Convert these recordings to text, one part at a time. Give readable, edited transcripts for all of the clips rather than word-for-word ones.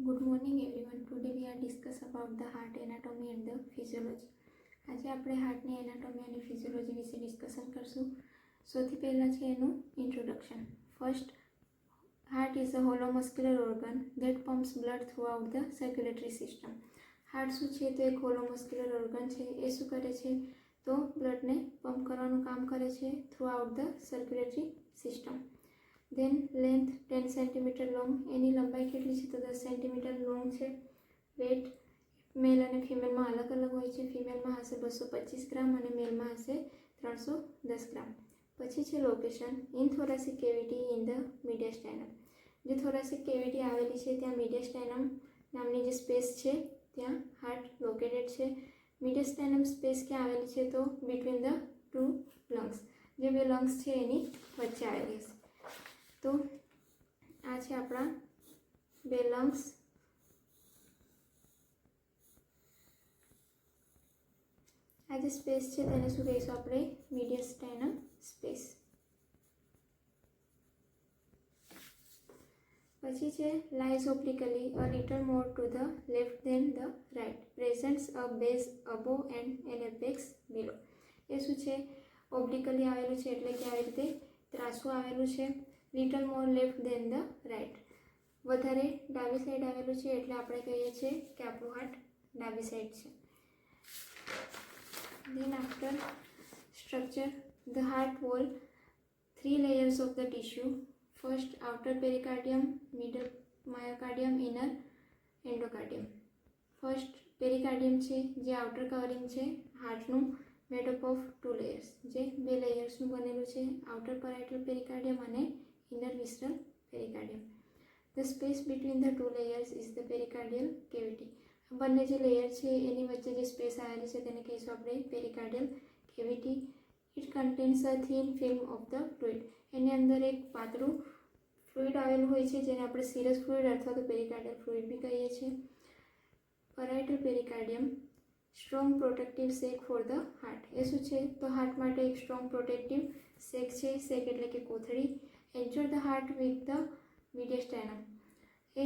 Good morning everyone. Today we are discuss about the heart anatomy and the physiology. આજે આપણે હાર્ટની anatomy અને physiology વિશે discussion કરશું. સૌથી પહેલાં છે એનું introduction. First, heart is a hollow muscular organ that pumps blood throughout the circulatory system. Heart શું છે તો એક હોલો મસ્ક્યુલર ઓર્ગન છે. એ શું કરે છે તો બ્લડને પમ્પ કરવાનું કામ કરે છે throughout the circulatory system. Then length 10 centimetre long. એની લંબાઈ કેટલી છે તો 10 સેન્ટીમીટર લોંગ છે. વેટ મેલ અને ફિમેલમાં અલગ અલગ હોય છે. ફિમેલમાં હશે 225 ગ્રામ અને મેલમાં હશે 310 ગ્રામ. પછી છે location. In thoracic cavity in the mediastinum. જે થોરાસિક કેવિટી આવેલી છે ત્યાં મીડિયસ્ટાઇનમ નામની જે સ્પેસ છે ત્યાં હાર્ટ લોકેટેડ છે. મીડિયસ્ટાઇનમ સ્પેસ ક્યાં આવેલી છે તો બિટવીન ધ ટુ લંગ્સ. જે બે લંગ્સ છે એની વચ્ચે આવેલી હશે. તો આ છે આપણા બે લંગ્સ. આ જે સ્પેસ છે તેને શું કહીશું આપણે મીડિયસ્ટાઇનમ સ્પેસ. પછી છે lies obliquely a little more to the left than the right, presents a base above and an apex below. એ શું છે ઓબ્લિકલી આવેલું છે એટલે કે આવી રીતે ત્રાસું આવેલું છે. Little more left than the right, વધારે ડાબી સાઈડ આવેલું છે એટલે આપણે કહીએ છીએ કે આપણું હાર્ટ ડાબી સાઈડ છે. Then after structure, the heart wall, 3 layers of the tissue. First, outer pericardium, middle myocardium, inner endocardium. First, pericardium છે જે આઉટર કવરિંગ છે હાર્ટનું, મેડ અપ ઓફ 2 layers, જે બે લેયર્સનું બનેલું છે, આઉટર પેરાઇટલ પેરિકાર્ડિયમ અને inner visceral pericardium. The space between the 2 layers is the pericardial cavity. બંને જે લેયર છે એની વચ્ચે જે સ્પેસ આવેલી છે તેને કહીશું આપણે pericardial cavity. It contains a thin film of the fluid. એની અંદર એક પાતળું ફ્લુઇડ આવેલું હોય છે જેને આપણે સિરસ ફ્લુઇડ અથવા તો પેરિકાર્ડિયલ ફ્લુઇડ બી કહીએ છીએ. Parietal pericardium, strong protective sac for the heart. એ શું છે તો હાર્ટ માટે એક સ્ટ્રોંગ પ્રોટેક્ટિવ સેક છે. સેક એટલે કે કોથળી. એન્ચર ધ હાર્ટ વિથ ધ મીડિયસ્ટાઇનમ. એ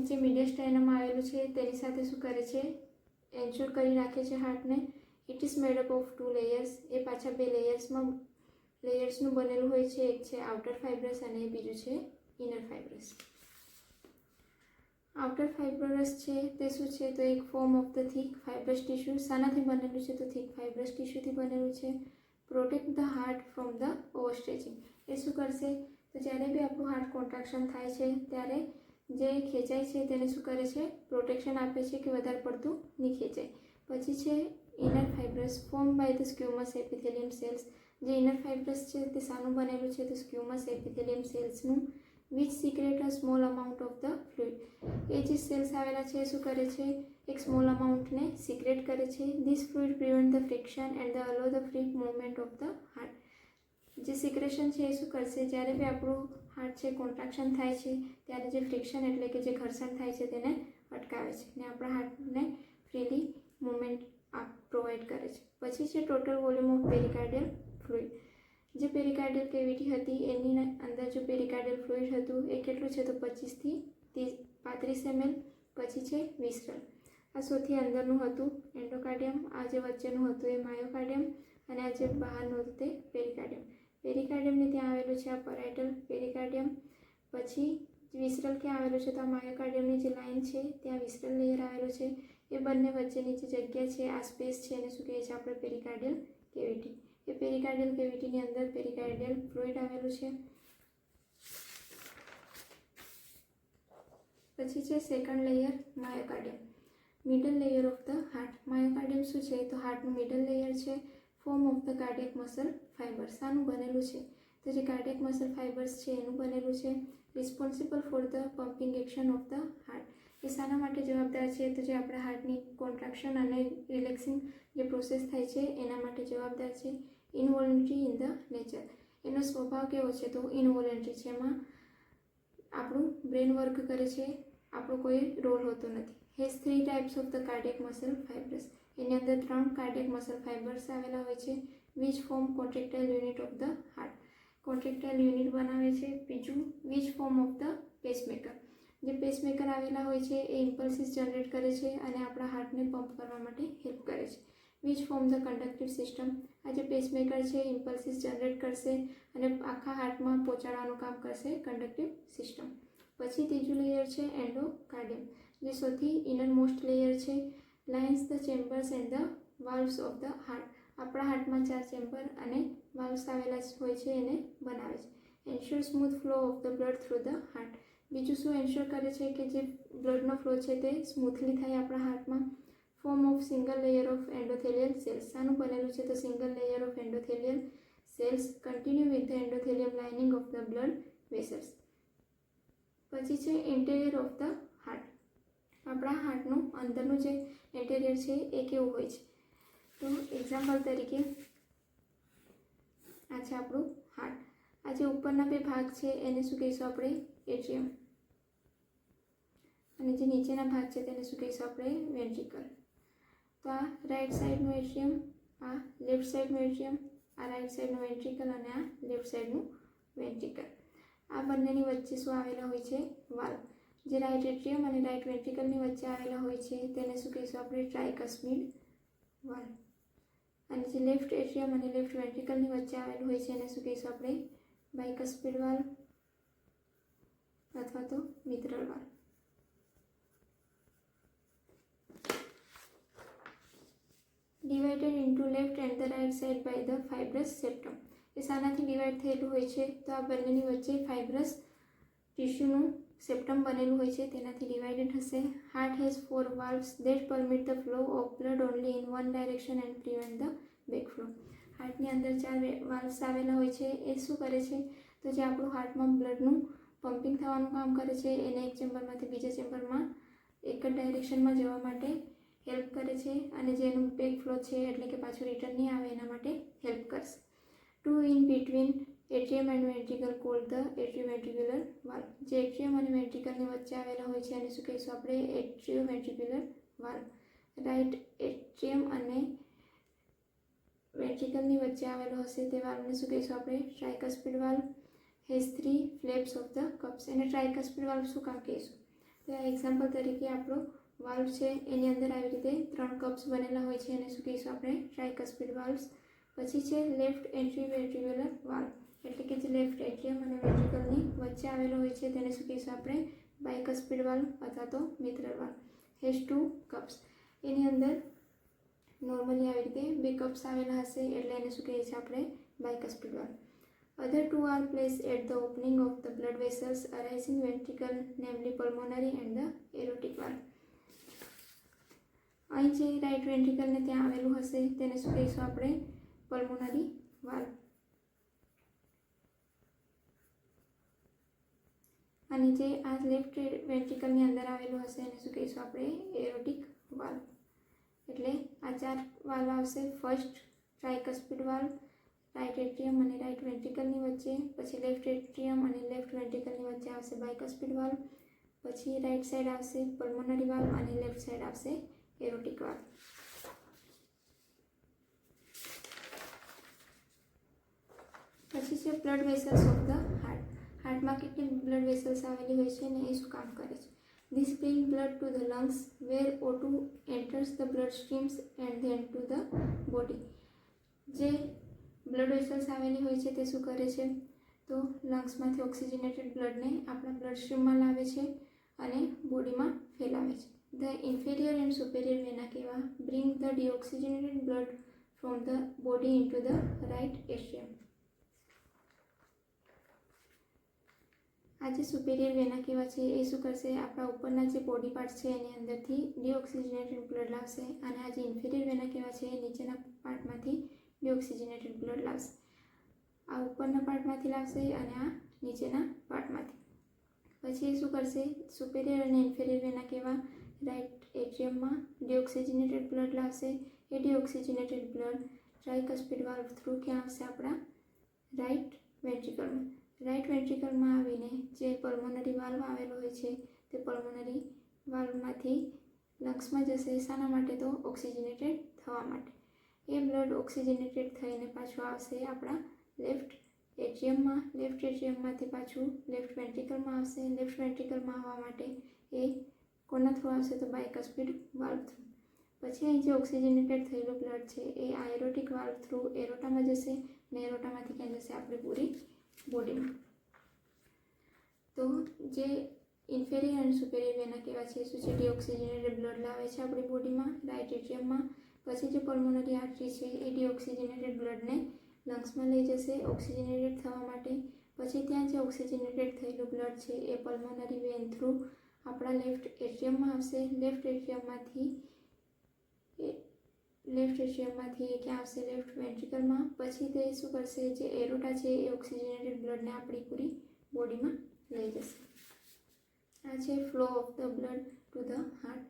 જે મીડિયસ્ટાઇનમ આવેલું છે તેની સાથે શું કરે છે એન્ચર કરી રાખે છે હાર્ટને. It is made up of 2 layers. એ પાછા બે લેયર્સનું બનેલું હોય છે. એક છે આઉટર ફાઇબ્રસ અને બીજું છે ઇનર ફાઇબ્રસ. આઉટર ફાઇબ્રસ છે તે શું છે તો એક form of the thick fibrous tissue. શાનાથી બનેલું છે તો થિક ફાઇબ્રસ ટિશ્યુથી બનેલું છે. Protect the heart from the overstretching. એ શું કરશે તો જ્યારે બી આપણું હાર્ટ કોન્ટ્રાક્શન થાય છે ત્યારે જે ખેંચાય છે તેને શું કરે છે પ્રોટેક્શન આપે છે કે વધારે પડતું નહીં ખેંચાય. પછી છે inner fibrous, form by the squamous epithelium cells. જે ઇનર ફાઇબ્રસ છે તે શાનું બનેલું છે તો સ્ક્યુમસ એપિથેલિયમ સેલ્સનું. Which secrete a small amount of the fluid. એ જે સેલ્સ આવેલા છે એ શું કરે છે એક સ્મોલ અમાઉન્ટને સિક્રેટ કરે છે. This fluid prevent the friction and the અલો the free movement of the heart. જે સિક્રેશન છે એ શું કરશે જ્યારે બી આપણું હાર્ટ છે કોન્ટ્રાક્શન થાય છે ત્યારે જે ફ્રિક્શન એટલે કે જે ઘર્ષણ થાય છે તેને અટકાવે છે ને આપણા હાર્ટને ફ્રીલી મૂવમેન્ટ પ્રોવાઈડ કરે છે. પછી છે ટોટલ વોલ્યુમ ઓફ પેરિકાર્ડિયલ ફ્લુઇડ. જે પેરિકાર્ડિયલ કેવિટી હતી એની અંદર જો પેરિકાર્ડિયલ ફ્લુઇડ હતું એ કેટલું છે તો 25 થી 35 ml. પછી છે વિસ્રલ. આ સૌથી અંદરનું હતું એન્ડોકાર્ડિયમ. આ જે વચ્ચેનું હતું એ માયોકાર્ડિયમ અને આ જે બહારનું હતું તે પેરિકાર્ડિયમ. પેરિકાર્ડિયમને ત્યાં આવેલું છે આ પેરાઇટલ પેરિકાર્ડિયમ. પછી વિસ્રલ ક્યાં આવેલું છે તો આ માયોકાર્ડિયમની જે લાઇન છે ત્યાં વિસ્રલ લેયર આવેલું છે. એ બંને વચ્ચેની જે જગ્યા છે આ સ્પેસ છે એને શું કહીએ છીએ આપણે પેરિકાર્ડિયલ કેવિટી. એ પેરિકાર્ડિયલ કેવિટીની અંદર પેરિકાર્ડિયલ ફ્લુઇડ આવેલું છે. પછી છે second layer myocardium, middle layer of the heart. Myocardium શું છે તો હાર્ટનું મિડલ લેયર છે. Form of the cardiac muscle fibre. શાનું બનેલું છે તો જે કાર્ડિયક મસલ ફાઇબર્સ છે એનું બનેલું છે. Responsible for the pumping action of the heart. એ શાના માટે જવાબદાર છે તો જે આપણા હાર્ટની કોન્ટ્રાક્શન અને રિલેક્સિંગ જે પ્રોસેસ થાય છે એના માટે જવાબદાર છે. Involuntary in the nature. એનો સ્વભાવ કેવો છે તો ઇનવોલન્ટરી છે. એમાં આપણું બ્રેન વર્ક કરે છે, આપણો કોઈ રોલ હોતો નથી. Has 3 types of the cardiac muscle fibres. એની અંદર 3 કાર્ડિયક મસલ ફાઇબર્સ આવેલા હોય છે. Which form contractile unit of the heart. Contractile unit બનાવે છે. બીજું which form of the pacemaker. જે પેસમેકર આવેલા હોય છે એ ઇમ્પલ્સીસ જનરેટ કરે છે અને આપણા હાર્ટને પંપ કરવા માટે હેલ્પ કરે છે. Which form the conductive system. આ જે પેસમેકર છે ઇમ્પલ્સીસ જનરેટ કરશે અને આખા હાર્ટમાં પહોંચાડવાનું કામ કરશે કન્ડક્ટિવ સિસ્ટમ. પછી ત્રીજું લેયર છે એન્ડોકાર્ડિયમ, જે સૌથી ઇનરમોસ્ટ લેયર છે. Lines the chambers and the valves of the heart. આપણા હાર્ટમાં 4 ચેમ્બર અને વાલ્વ્સ આવેલા હોય છે એને બનાવે છે. Ensure smooth flow of the blood through the heart. બીજું શું એન્શ્યોર કરે છે કે જે બ્લડનો ફ્લો છે તે સ્મૂથલી થાય આપણા હાર્ટમાં. Form of single layer of endothelial cells. શાનું બનેલું છે તો single layer of endothelial cells continue with the endothelium lining of the blood vessels. પછી છે ઇન્ટેરિયર ઓફ ધ હાર્ટ. આપણા હાર્ટનું અંદરનું જે ઇન્ટેરિયર છે એ કેવું હોય છે તો એક્ઝામ્પલ તરીકે આ છે આપણું હાર્ટ. આ જે ઉપરના બે ભાગ છે એને શું કહીશું આપણે એટ્રિયમ, અને જે નીચેના ભાગ છે તેને શું કહીશું આપણે વેન્ટ્રિકલ. તો આ રાઈટ સાઈડનું એટ્રિયમ, આ લેફ્ટ સાઈડનું એટ્રિયમ, આ રાઈટ સાઈડનું વેન્ટ્રિકલ અને આ લેફ્ટ સાઈડનું વેન્ટ્રિકલ. આ બંનેની વચ્ચે શું આવેલા હોય છે વાલ્વ. જે રાઈટ એટ્રિયમ અને રાઈટ વેન્ટ્રિકલની વચ્ચે આવેલા હોય છે તેને શું કહીશું આપણે ટ્રાઇકસ્મિડ વાલ્વ. અને જે લેફ્ટ એટ્રિયમ અને લેફ્ટ વેન્ટ્રિકલની વચ્ચે આવેલું હોય છે એને શું કહીશું આપણે બાયકસ્પિડ વાલ્વ અથવા તો mitral valve. Divided into left and the right side by the fibrous septum. એ શાનાથી ડિવાઈડ થયેલું હોય છે તો આ બંનેની વચ્ચે ફાઇબ્રસ ટિશ્યુનું સેપ્ટમ બનેલું હોય છે તેનાથી ડિવાઇડેડ હશે. Heart has 4 valves that permit the flow of blood only in one direction and prevent the back flow. હાર્ટની અંદર 4 વાલ્વ્સ આવેલા હોય છે. એ શું કરે છે તો જે આપણું હાર્ટમાં બ્લડનું પમ્પિંગ થવાનું કામ કરે છે એને એક ચેમ્બરમાંથી બીજા ચેમ્બરમાં એક જ ડાયરેક્શનમાં જવા માટે હેલ્પ કરે છે, અને જેનું બેક ફ્લો છે એટલે કે પાછું રિટર્ન નહીં આવે એના માટે હેલ્પ કરશે. 2 in between atrium and ventricle called the atrioventricular valve. જે એટ્રિયમ અને વેન્ટ્રિકલની વચ્ચે આવેલા હોય છે અને શું કહીશું આપણે એટ્રિયોવેન્ટ્રિક્યુલર વાલ્વ. રાઈટ એટ્રિયમ અને વેન્ટ્રિકલની વચ્ચે આવેલો હશે તે વાલ્વને શું કહીશું આપણે tricuspid valve. Has 3 flaps of the cusps. એને ટ્રાઇકસ્પિડ વાલ્વ શું કામ કહીશું તો આ એક્ઝામ્પલ તરીકે આપણો વાલ્વ છે એની અંદર આવી રીતે 3 કપ્સ બનેલા હોય છે એને શું કહીશું આપણે ટ્રાઇકસ્પિડ વાલ્વ્સ. પછી છે લેફ્ટ એન્ટ્રીવેન્ટ્રિક્યુલર વાલ્વ, એટલે કે જે લેફ્ટ એટ્રિયમ અને વેન્ટ્રિકલની વચ્ચે આવેલો હોય છે તેને શું કહીશું આપણે બાયકસ્પિડ વાલ્વ અથવા તો મિત્રલ વાલ્વ. Has 2 cusps. એની અંદર નોર્મલી આવી રીતે 2 કપ્સ આવેલા હશે એટલે એને શું કહીએ છીએ આપણે બાયકસ્પિડ valve. Other 2 are placed at the opening of the blood vessels arising ventricle, namely pulmonary and the aortic valve. અહીં જે રાઈટ વેન્ટ્રિકલને ત્યાં આવેલું હશે તેને શું કહીશું આપણે પલ્મોનરી વાલ્વ. અને જે આ લેફ્ટ વેન્ટ્રિકલની અંદર આવેલું હશે એને શું કહીશું આપણે એરોટિક વાલ્વ. એટલે આ 4 વાલ્વ આવશે. ફર્સ્ટ ટ્રાઇકસ્પિડ વાલ્વ રાઈટ એટ્રિયમ અને રાઈટ વેન્ટ્રિકલની વચ્ચે, પછી લેફ્ટ એટ્રિયમ અને લેફ્ટ વેન્ટ્રિકલની વચ્ચે આવશે બાયકસ્પિડ વાલ્વ, પછી રાઈટ સાઈડ આવશે પલ્મોનરી વાલ્વ અને લેફ્ટ સાઈડ આવશે એરોટિક વાલ્વ. પછી છે blood vessels of the heart. હાર્ટમાં કેટલી બ્લડ વેસલ્સ આવેલી હોય છે ને એ શું કામ કરે છે. This bring blood to the lungs where O2 enters the blood streams and then to the body. જે બ્લડ વેસલ્સ આવેલી હોય છે તે શું કરે છે તો લંગ્સમાંથી ઓક્સિજનેટેડ બ્લડને આપણા બ્લડ સ્ટ્રીમમાં લાવે છે અને બોડીમાં ફેલાવે છે. The inferior and superior vena cava bring the deoxygenated blood from the body into the right atrium. આ જે સુપેરિયર વેના કેવા છે એ શું કરશે આપણા ઉપરના જે બોડી પાર્ટ છે એની અંદરથી ડીઓક્સિજનેટેડ બ્લડ લાવશે, અને આ જે ઇન્ફિરિયર વેના કેવા છે એ નીચેના પાર્ટમાંથી ડીઓક્સિજનેટેડ બ્લડ લાવશે. આ ઉપરના પાર્ટમાંથી લાવશે અને આ નીચેના પાર્ટમાંથી. પછી એ શું કરશે સુપેરિયર અને ઇન્ફિરિયર વેના કેવા રાઈટ એટ્રિયમમાં ડીઓક્સિજનેટેડ બ્લડ લાવશે. એ ડીઓક્સિજનેટેડ બ્લડ ટ્રાઇકસ્પિડ વાલ્વ થ્રુ ક્યાં આવશે આપણા રાઈટ વેન્ટ્રિકલમાં. રાઈટ વેન્ટ્રિકલમાં આવીને જે પલ્મોનરી વાલ્વ આવેલો હોય છે તે પલ્મોનરી વાલ્વમાંથી લંગ્સમાં જશે. શાના માટે તો ઓક્સિજનેટેડ થવા માટે. એ બ્લડ ઓક્સિજનેટેડ થઈને પાછું આવશે આપણા લેફ્ટ એટ્રિયમમાં, લેફ્ટ એટ્રિયમમાંથી પાછું લેફ્ટ વેન્ટ્રિકલમાં આવશે. લેફ્ટ વેન્ટ્રિકલમાં આવવા માટે એ કોના થ્રુ આવશે તો બાયકસ્પિડ વાલ્વ થ્રુ. પછી અહીં જે ઓક્સિજનેટેડ થયેલું બ્લડ છે એ આયરોટિક વાલ્વ થ્રુ એરોટામાં જશે અને એરોટામાંથી ક્યાં જશે આપણી પૂરી બોડીમાં. તો જે ઇન્ફેરિયર અને સુપેરિયર વેના કેવા છે, શું છે, ડીઓક્સિજનેટેડ બ્લડ લાવે છે આપણી બોડીમાં રાઇટ એટ્રિયમમાં. પછી જે પલ્મોનરી આર્ટરી છે એ ડીઓક્સિજનેટેડ બ્લડને લંગ્સમાં લઈ જશે ઓક્સિજનેટેડ થવા માટે. પછી ત્યાં જે ઓક્સિજનેટેડ થયેલું બ્લડ છે એ પલ્મોનરી વેન થ્રુ આપણા લેફ્ટ એટ્રિયમમાં આવશે. લેફ્ટ એટ્રિયમમાંથી એ ક્યાં આવશે લેફ્ટ વેન્ટ્રિકલમાં. પછી તે શું કરશે, જે એરોટા છે એ ઓક્સિજનેટેડ બ્લડને આપણી પૂરી બોડીમાં લઈ જશે. આ છે flow of the blood to the heart.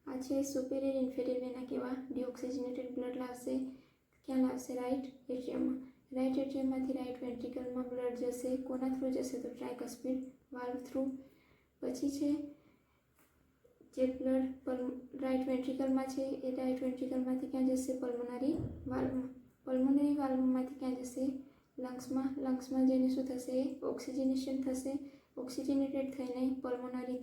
આ છે સુપેરિયર ઇન્ફેરિયર વેના કેવા ડીઓક્સિજનેટેડ બ્લડ લાવશે. ક્યાં લાવશે? રાઇટ એટ્રિયમમાં. રાઇટ એટ્રિયમમાંથી રાઇટ વેન્ટ્રિકલમાં બ્લડ જશે. કોના થ્રુ જશે તો ટ્રાયકસ્પિડ વાલ્વ થ્રુ. પછી છે જે બ્લડ રાઇટ વેન્ટ્રિકલમાં છે એ રાઇટ વેન્ટ્રિકલમાંથી ક્યાં જશે? પલ્મોનરી વાલ્વમાં. પલ્મોનરી વાલ્વમાંથી ક્યાં જશે? લંગ્સમાં. લંગ્સમાં જઈને શું થશે? ઓક્સિજનેશન થશે. ઓક્સિજનેટેડ થઈને પલ્મોનરી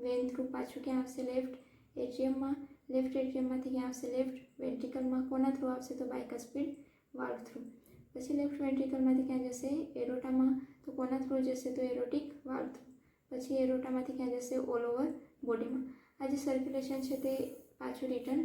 વેન થ્રુ પાછું ક્યાં આવશે? લેફ્ટ એટ્રિયમમાં. લેફ્ટ એટ્રિયમમાંથી ક્યાં આવશે? લેફ્ટ વેન્ટ્રિકલમાં. કોના થ્રુ આવશે તો બાયકસ્પિડ વાલ્વ થ્રુ. પછી લેફ્ટ વેન્ટ્રિકલમાંથી ક્યાં જશે? એરોટામાં. તો કોના થ્રુ જશે તો એરોટિક વાલ્વ થ્રુ. પછી એરોટામાંથી ક્યાં જશે? ઓલ ઓવર બોડીમાં. આ જે સર્ક્યુલેશન છે તે પાછું રિટર્ન